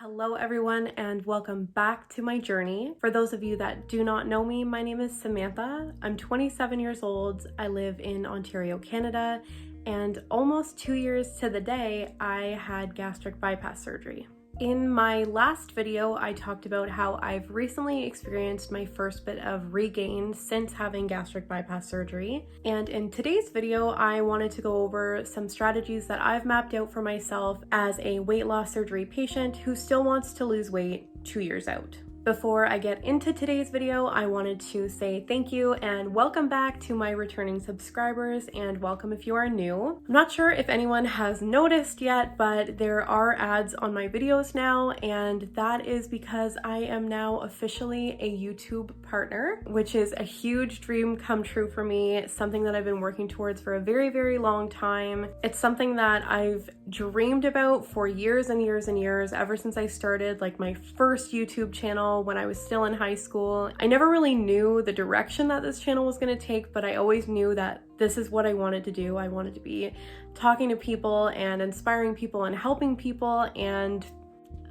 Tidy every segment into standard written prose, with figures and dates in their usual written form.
Hello everyone and welcome back to my journey. For those of you that do not know me, my name is Samantha. I'm 27 years old. I live in Ontario, Canada, and almost 2 years to the day, I had gastric bypass surgery. In my last video, I talked about how I've recently experienced my first bit of regain since having gastric bypass surgery. And in today's video, I wanted to go over some strategies that I've mapped out for myself as a weight loss surgery patient who still wants to lose weight 2 years out. Before I get into today's video, I wanted to say thank you and welcome back to my returning subscribers, and welcome if you are new. I'm not sure if anyone has noticed yet, but there are ads on my videos now, and that is because I am now officially a YouTube partner, which is a huge dream come true for me, something that I've been working towards for a very, very long time. It's something that I've dreamed about for years and years and years, ever since I started my first YouTube channel when I was still in high school. I never really knew the direction that this channel was going to take, but I always knew that this is what I wanted to do. I wanted to be talking to people and inspiring people and helping people, and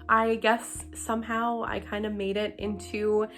I guess somehow I kind of made it into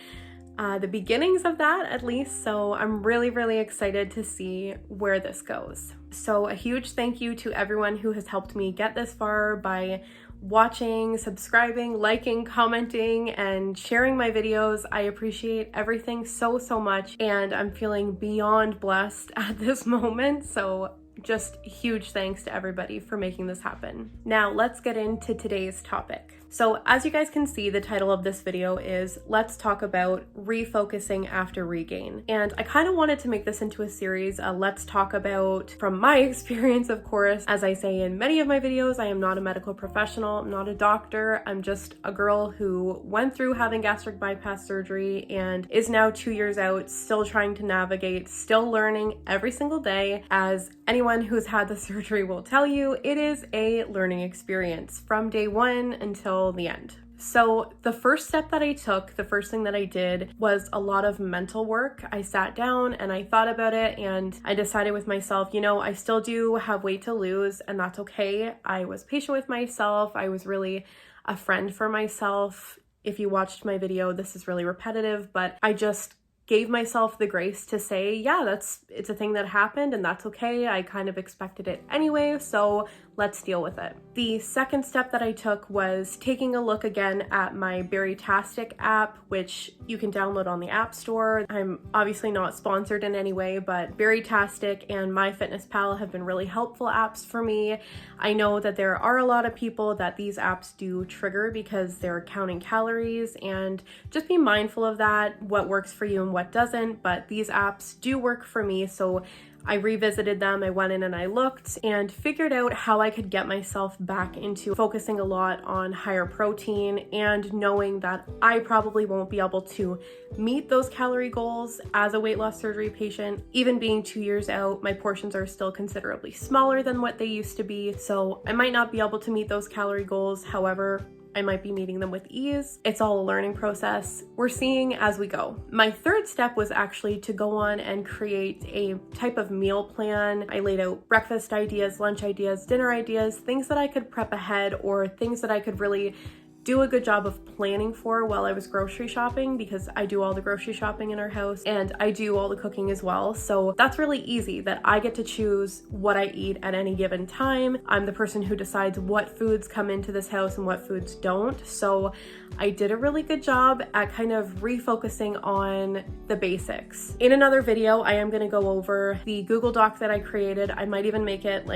the beginnings of that, at least. So I'm really, really excited to see where this goes. So a huge thank you to everyone who has helped me get this far by watching, subscribing, liking, commenting, and sharing my videos. I appreciate everything so, so much, and I'm feeling beyond blessed at this moment. So just huge thanks to everybody for making this happen. Now let's get into today's topic. So as you guys can see, the title of this video is Let's Talk About Refocusing After Regain. And I kind of wanted to make this into a series, let's talk about from my experience, of course. As I say in many of my videos, I am not a medical professional, I'm not a doctor, I'm just a girl who went through having gastric bypass surgery and is now 2 years out, still trying to navigate, still learning every single day. As anyone who's had the surgery will tell you, it is a learning experience from day one until the end. So the first step that I took, the first thing that I did was a lot of mental work. I sat down and I thought about it, and I decided with myself, I still do have weight to lose, and that's okay. I was patient with myself. I was really a friend for myself. If you watched my video, this is really repetitive, but I just gave myself the grace to say, yeah, it's a thing that happened and that's okay. I kind of expected it anyway, so let's deal with it. The second step that I took was taking a look again at my Bariatric app, which you can download on the App Store. I'm obviously not sponsored in any way, but Bariatric and MyFitnessPal have been really helpful apps for me. I know that there are a lot of people that these apps do trigger because they're counting calories, and just be mindful of that, what works for you and what doesn't, but these apps do work for me. So I revisited them, I went in and I looked and figured out how I could get myself back into focusing a lot on higher protein, and knowing that I probably won't be able to meet those calorie goals as a weight loss surgery patient. Even being 2 years out, my portions are still considerably smaller than what they used to be, so I might not be able to meet those calorie goals. However, I might be meeting them with ease. It's all a learning process. We're seeing as we go. My third step was actually to go on and create a type of meal plan. I laid out breakfast ideas, lunch ideas, dinner ideas, things that I could prep ahead, or things that I could really do a good job of planning for while I was grocery shopping, because I do all the grocery shopping in our house and I do all the cooking as well. So that's really easy that I get to choose what I eat at any given time. I'm the person who decides what foods come into this house and what foods don't. So I did a really good job at kind of refocusing on the basics. In another video, I am going to go over the Google Doc that I created. I might even make it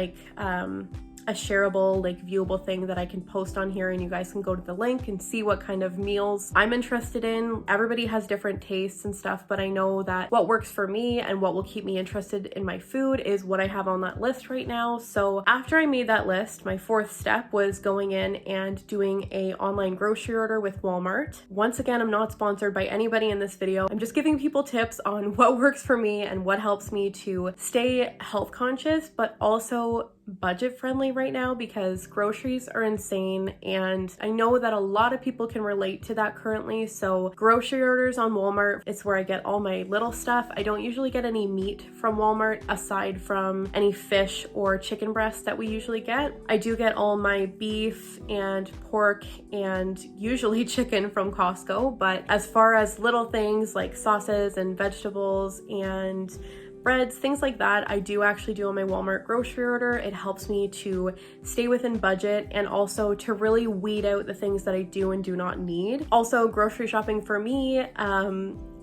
a shareable, viewable thing that I can post on here, and you guys can go to the link and see what kind of meals I'm interested in. Everybody has different tastes and stuff, but I know that what works for me and what will keep me interested in my food is what I have on that list right now. So after I made that list, my fourth step was going in and doing a online grocery order with Walmart. Once again, I'm not sponsored by anybody in this video. I'm just giving people tips on what works for me and what helps me to stay health conscious, but also budget friendly right now because groceries are insane, and I know that a lot of people can relate to that currently. So grocery orders on Walmart, it's where I get all my little stuff. I don't usually get any meat from Walmart aside from any fish or chicken breasts that we usually get. I do get all my beef and pork and usually chicken from Costco, but as far as little things like sauces and vegetables and breads, things like that, I do actually do on my Walmart grocery order. It helps me to stay within budget and also to really weed out the things that I do and do not need. Also, grocery shopping for me,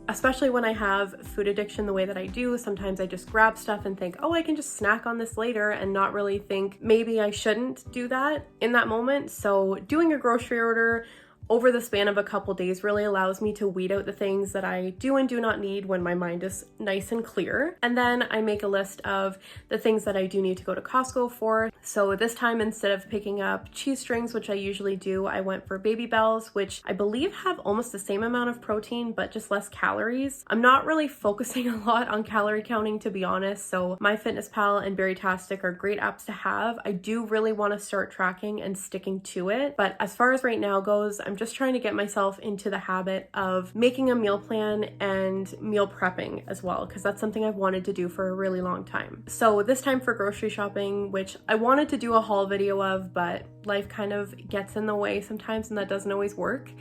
especially when I have food addiction the way that I do, sometimes I just grab stuff and think, oh, I can just snack on this later, and not really think maybe I shouldn't do that in that moment. So doing a grocery order over the span of a couple days really allows me to weed out the things that I do and do not need when my mind is nice and clear. And then I make a list of the things that I do need to go to Costco for. So this time, instead of picking up cheese strings, which I usually do, I went for Baby Bells, which I believe have almost the same amount of protein, but just less calories. I'm not really focusing a lot on calorie counting, to be honest. So MyFitnessPal and Bariatric are great apps to have. I do really want to start tracking and sticking to it. But as far as right now goes, I'm just trying to get myself into the habit of making a meal plan and meal prepping as well, because that's something I've wanted to do for a really long time. So this time for grocery shopping, which I wanted to do a haul video of, but life kind of gets in the way sometimes and that doesn't always work.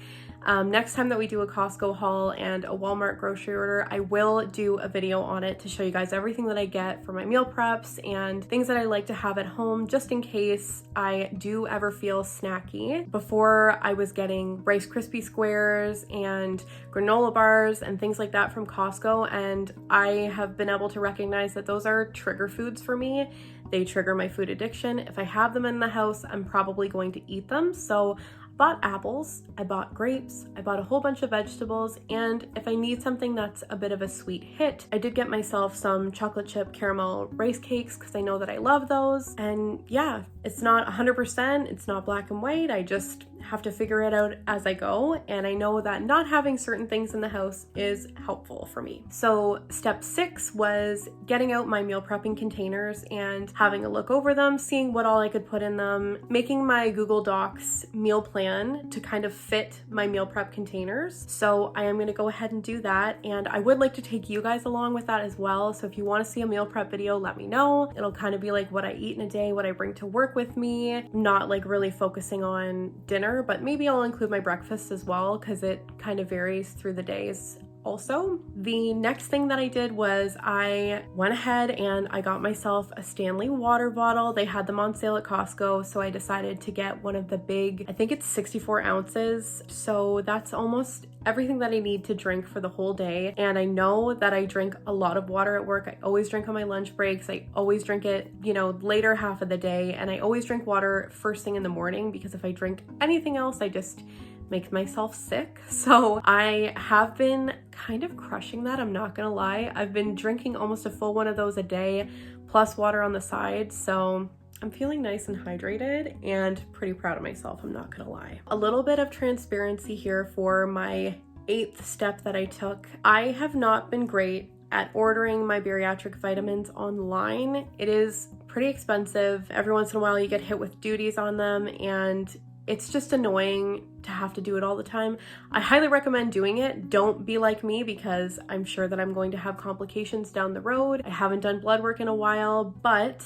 Next time that we do a Costco haul and a Walmart grocery order, I will do a video on it to show you guys everything that I get for my meal preps and things that I like to have at home just in case I do ever feel snacky. Before, I was getting Rice Krispie squares and granola bars and things like that from Costco, and I have been able to recognize that those are trigger foods for me. They trigger my food addiction. If I have them in the house, I'm probably going to eat them. So bought apples, I bought grapes, I bought a whole bunch of vegetables, and if I need something that's a bit of a sweet hit, I did get myself some chocolate chip caramel rice cakes because I know that I love those. And yeah, it's not 100%, it's not black and white, I just have to figure it out as I go, and I know that not having certain things in the house is helpful for me. So step 6 was getting out my meal prepping containers and having a look over them, seeing what all I could put in them, making my Google Docs meal plan to kind of fit my meal prep containers. So I am going to go ahead and do that, and I would like to take you guys along with that as well. So if you want to see a meal prep video, let me know. It'll kind of be like what I eat in a day, what I bring to work with me, not like really focusing on dinner, but maybe I'll include my breakfast as well because it kind of varies through the days. Also, the next thing that I did was I went ahead and I got myself a Stanley water bottle. They had them on sale at Costco, so I decided to get one of the big, I think it's 64 ounces. So that's almost everything that I need to drink for the whole day. And I know that I drink a lot of water at work. I always drink on my lunch breaks. I always drink it, later half of the day. And I always drink water first thing in the morning because if I drink anything else, I just make myself sick. So I have been kind of crushing that, I'm not gonna lie. I've been drinking almost a full one of those a day, plus water on the side. So I'm feeling nice and hydrated and pretty proud of myself, I'm not gonna lie. A little bit of transparency here for my 8th step that I took. I have not been great at ordering my bariatric vitamins online. It is pretty expensive. Every once in a while you get hit with duties on them, and it's just annoying to have to do it all the time. I highly recommend doing it. Don't be like me because I'm sure that I'm going to have complications down the road. I haven't done blood work in a while, but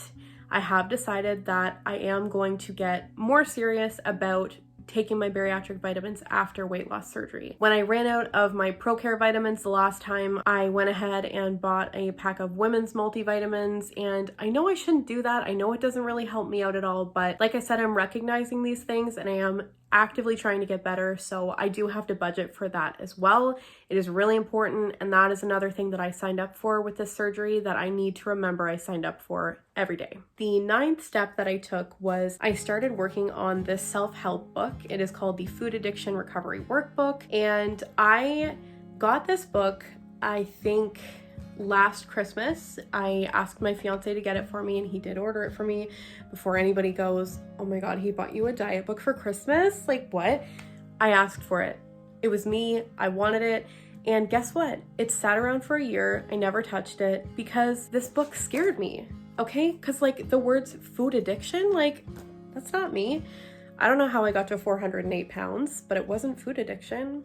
I have decided that I am going to get more serious about taking my bariatric vitamins after weight loss surgery. When I ran out of my ProCare vitamins the last time, I went ahead and bought a pack of women's multivitamins, and I know I shouldn't do that. I know it doesn't really help me out at all, but like I said, I'm recognizing these things and I am actively trying to get better, so I do have to budget for that as well. It is really important, and that is another thing that I signed up for with this surgery that I need to remember I signed up for every day. The 9th step that I took was I started working on this self-help book. It is called the Food Addiction Recovery Workbook, and I got this book, I think, last Christmas. I asked my fiance to get it for me, and he did order it for me. Before anybody goes, oh my god, he bought you a diet book for Christmas? Like, what? I asked for it. It was me. I wanted it. And guess what? It sat around for a year. I never touched it because this book scared me. okay? Because like the words food addiction, like that's not me. I don't know how I got to 408 pounds, but it wasn't food addiction.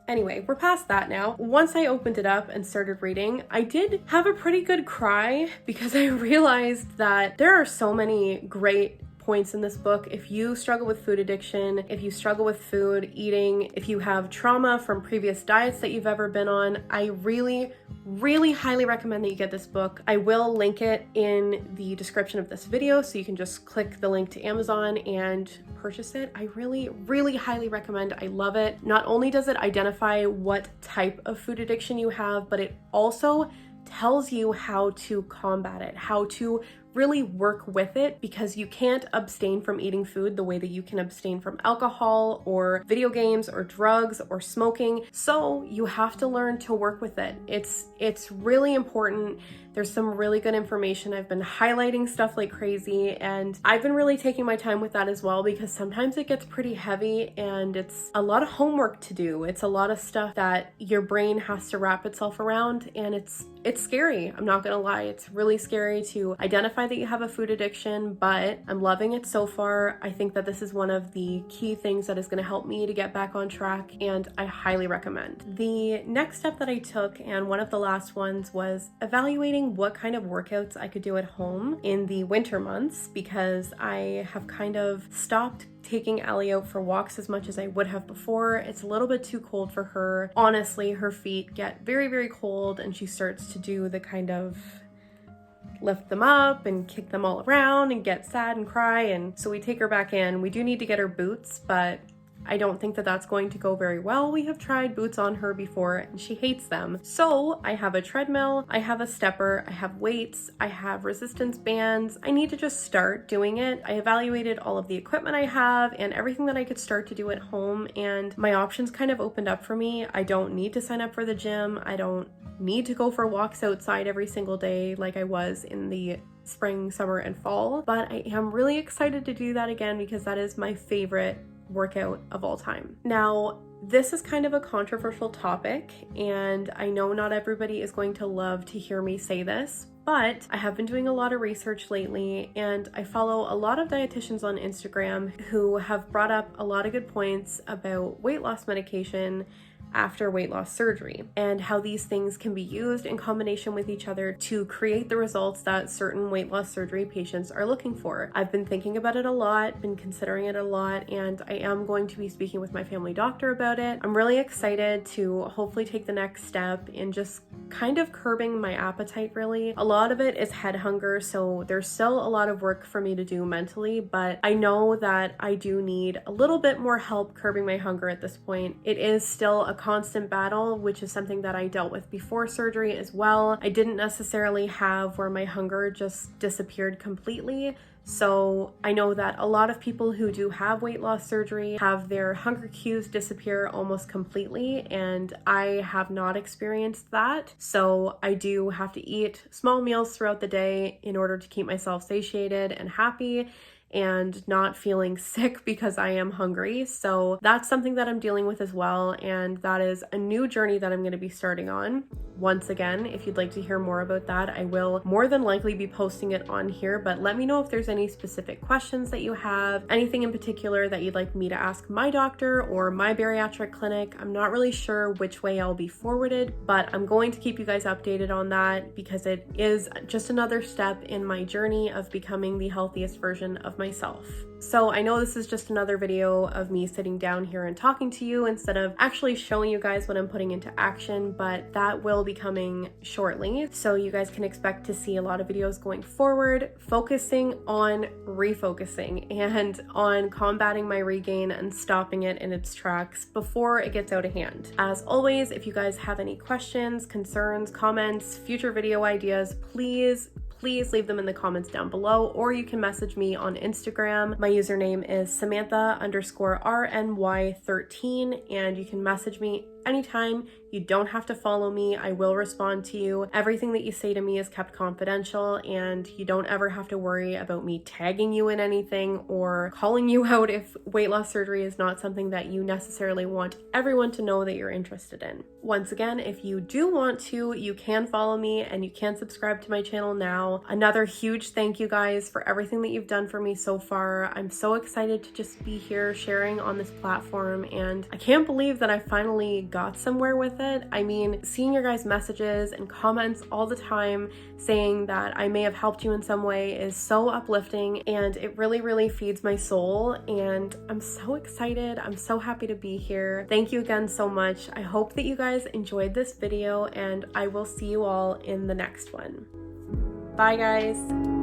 Anyway, we're past that now. Once I opened it up and started reading, I did have a pretty good cry because I realized that there are so many great points in this book. If you struggle with food addiction, if you struggle with food, eating, if you have trauma from previous diets that you've ever been on, I really highly recommend that you get this book. I will link it in the description of this video, so you can just click the link to Amazon and purchase it. I really highly recommend. I love it. Not only does it identify what type of food addiction you have, but it also tells you how to combat it, how to really work with it, because you can't abstain from eating food the way that you can abstain from alcohol or video games or drugs or smoking. So you have to learn to work with it. It's really important. There's some really good information. I've been highlighting stuff like crazy, and I've been really taking my time with that as well, because sometimes it gets pretty heavy and it's a lot of homework to do. It's a lot of stuff that your brain has to wrap itself around, and it's scary. I'm not gonna lie. It's really scary to identify that you have a food addiction, but I'm loving it so far. I think that this is one of the key things that is gonna help me to get back on track, and I highly recommend. The next step that I took, and one of the last ones, was evaluating what kind of workouts I could do at home in the winter months, because I have kind of stopped taking Allie out for walks as much as I would have before. It's a little bit too cold for her. Honestly, her feet get very cold, and she starts to do the kind of lift them up and kick them all around and get sad and cry, and so we take her back in. We do need to get her boots, but I don't think that that's going to go very well. We have tried boots on her before and she hates them. So I have a treadmill, I have a stepper, I have weights, I have resistance bands. I need to just start doing it. I evaluated all of the equipment I have and everything that I could start to do at home, and my options kind of opened up for me. I don't need to sign up for the gym. I don't need to go for walks outside every single day like I was in the spring, summer, and fall. But I am really excited to do that again, because that is my favorite workout of all time. Now, this is kind of a controversial topic, and I know not everybody is going to love to hear me say this, but I have been doing a lot of research lately, and I follow a lot of dietitians on Instagram who have brought up a lot of good points about weight loss medication after weight loss surgery, and how these things can be used in combination with each other to create the results that certain weight loss surgery patients are looking for. I've been thinking about it a lot, been considering it a lot, and I am going to be speaking with my family doctor about it. I'm really excited to hopefully take the next step in just kind of curbing my appetite, really. A lot of it is head hunger, so there's still a lot of work for me to do mentally, but I know that I do need a little bit more help curbing my hunger at this point. It is still a constant battle, which is something that I dealt with before surgery as well. I didn't necessarily have where my hunger just disappeared completely. So I know that a lot of people who do have weight loss surgery have their hunger cues disappear almost completely, and I have not experienced that. So I do have to eat small meals throughout the day in order to keep myself satiated and happy and not feeling sick because I am hungry. So that's something that I'm dealing with as well, and that is a new journey that I'm going to be starting on. Once again, if you'd like to hear more about that, I will more than likely be posting it on here, but let me know if there's any specific questions that you have, anything in particular that you'd like me to ask my doctor or my bariatric clinic. I'm not really sure which way I'll be forwarded, but I'm going to keep you guys updated on that, because it is just another step in my journey of becoming the healthiest version of myself. So I know this is just another video of me sitting down here and talking to you instead of actually showing you guys what I'm putting into action, but that will be coming shortly. So you guys can expect to see a lot of videos going forward, focusing on refocusing and on combating my regain and stopping it in its tracks before it gets out of hand. As always, if you guys have any questions, concerns, comments, future video ideas, please leave them in the comments down below, or you can message me on Instagram. My username is Samantha_RNY13, and you can message me anytime. You don't have to follow me. I will respond to you. Everything that you say to me is kept confidential, and you don't ever have to worry about me tagging you in anything or calling you out if weight loss surgery is not something that you necessarily want everyone to know that you're interested in. Once again, if you do want to, you can follow me and you can subscribe to my channel now. Another huge thank you guys for everything that you've done for me so far. I'm so excited to just be here sharing on this platform, and I can't believe that I finally got somewhere with it. I mean, seeing your guys' messages and comments all the time saying that I may have helped you in some way is so uplifting, and it really, really feeds my soul, and I'm so excited. I'm so happy to be here. Thank you again so much. I hope that you guys enjoyed this video, and I will see you all in the next one. Bye, guys.